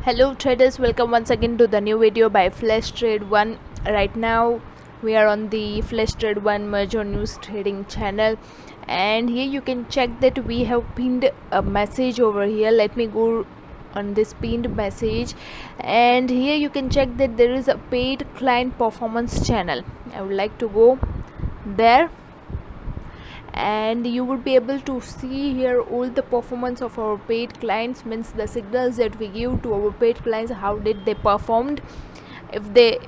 Hello traders, welcome once again to the new video by Flash Trade 1. Right now we are on the Flash Trade 1 Merger News Trading channel, and here you can check that we have pinned a message over here. Let me go on this pinned message, and here you can check that there is a paid client performance channel. I would like to go there, and you would be able to see here all the performance of our paid clients, means the signals that we give to our paid clients, how did they performed. If they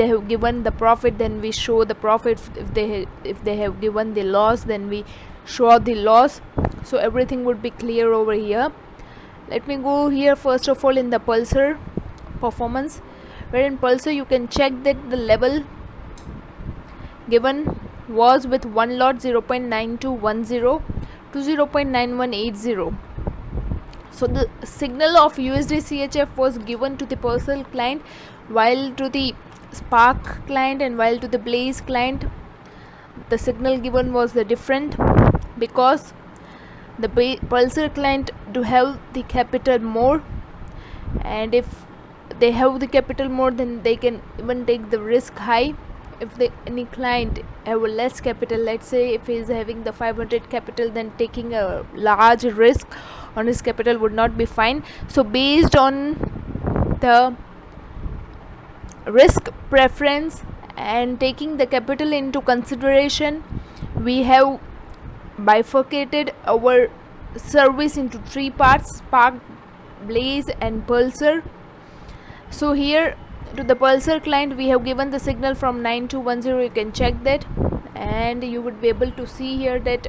have given the profit, then we show the profit. If they have given the loss, then we show the loss. So everything would be clear over here. Let me go here first of all in the Pulsar performance, where in Pulsar you can check that the level given was with one lot 0.9210 to 0.9180. so the signal of USD CHF was given to the Pulsar client, while to the Spark client and while to the Blaze client the signal given was the different, because the Pulsar client do have the capital more, and if they have the capital more, then they can even take the risk high. If any client have less capital, let's say if he is having the 500 capital, then taking a large risk on his capital would not be fine. So based on the risk preference and taking the capital into consideration, we have bifurcated our service into three parts: Spark, Blaze and Pulsar. So here to the Pulsar client we have given the signal from 9210. You can check that, and you would be able to see here that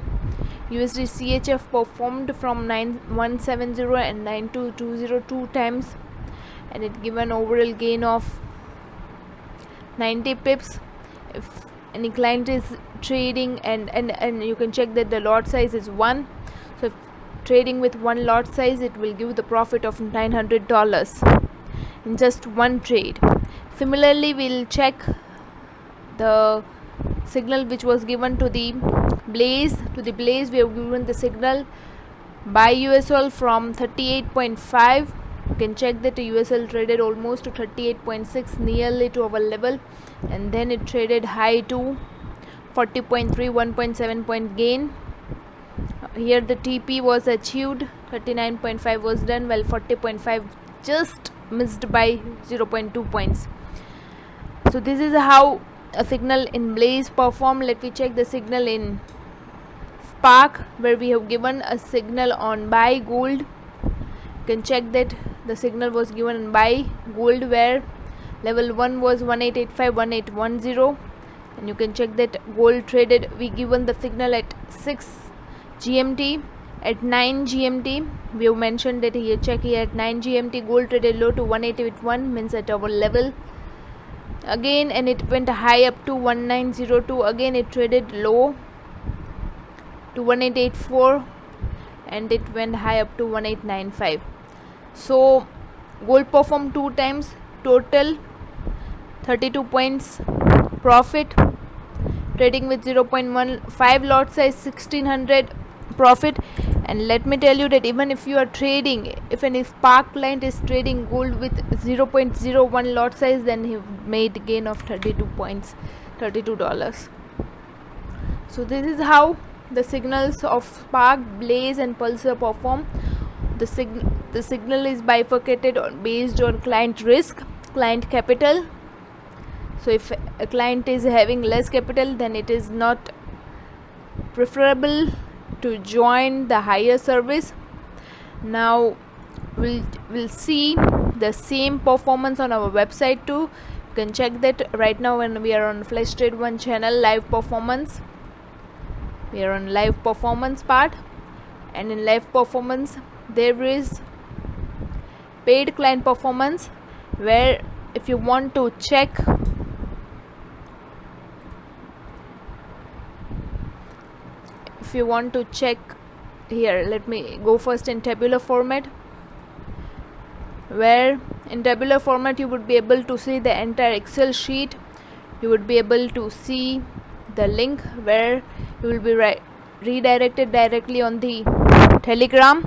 USD CHF performed from 9170 and 9220 times, and it given overall gain of 90 pips. If any client is trading, and you can check that the lot size is 1, so if trading with one lot size, it will give the profit of $900 in just one trade. Similarly, we'll check the signal which was given to the Blaze. To the Blaze we have given the signal buy USL from 38.5. you can check that the USL traded almost to 38.6, nearly to our level, and then it traded high to 40.3, 1.7 point gain. Here the TP was achieved, 39.5 was done, while 40.5 just missed by 0.2 points. So this is how a signal in Blaze performed. Let me check the signal in Spark, where we have given a signal on buy gold. You can check that the signal was given on buy gold, where level 1 was 1885, 1810, and you can check that gold traded, we given the signal at 6 GMT. At 9 GMT we have mentioned that here, check here, at 9 GMT gold traded low to 1881, means at our level again, and it went high up to 1902. again it traded low to 1884, and it went high up to 1895. so gold performed 2 times, total 32 points profit, trading with 0.15 lot size, 1600 profit. And let me tell you that even if you are trading, if any Spark client is trading gold with 0.01 lot size, then he made gain of 32 points, $32. So this is how the signals of Spark, Blaze and Pulsar perform. The signal is bifurcated based on client risk, client capital. So if a client is having less capital, then it is not preferable to join the higher service. Now we'll see the same performance on our website too. You can check that right now when we are on Flash Trade 1 channel live performance. We are on live performance part, and in live performance there is paid client performance, where if you want to check here, let me go first in tabular format, where in tabular format you would be able to see the entire Excel sheet. You would be able to see the link where you will be redirected directly on the Telegram,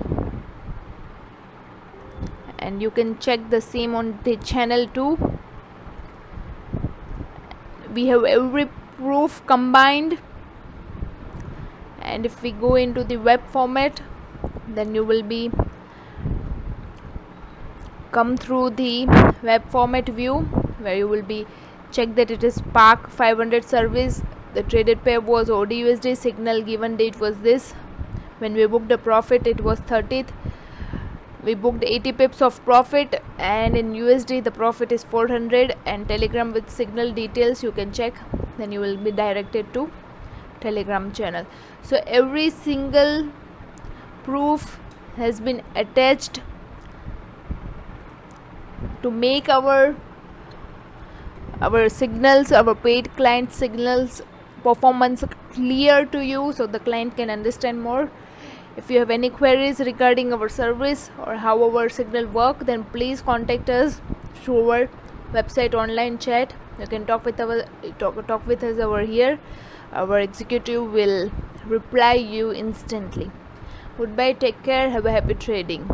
and you can check the same on the channel too. We have every proof combined, and if we go into the web format, then you will be come through the web format view, where you will be check that it is Spark 500 service. The traded pair was AUD/USD. Signal given date was this. When we booked the profit, it was 30th. We booked 80 pips of profit, and in USD the profit is 400. And Telegram with signal details you can check, then you will be directed to Telegram channel. So every single proof has been attached to make our signals, our paid client signals performance clear to you, so the client can understand more. If you have any queries regarding our service or how our signal work, then please contact us through our website online chat. You can talk with us over here. Our executive will reply you instantly. Goodbye, take care, have a happy trading.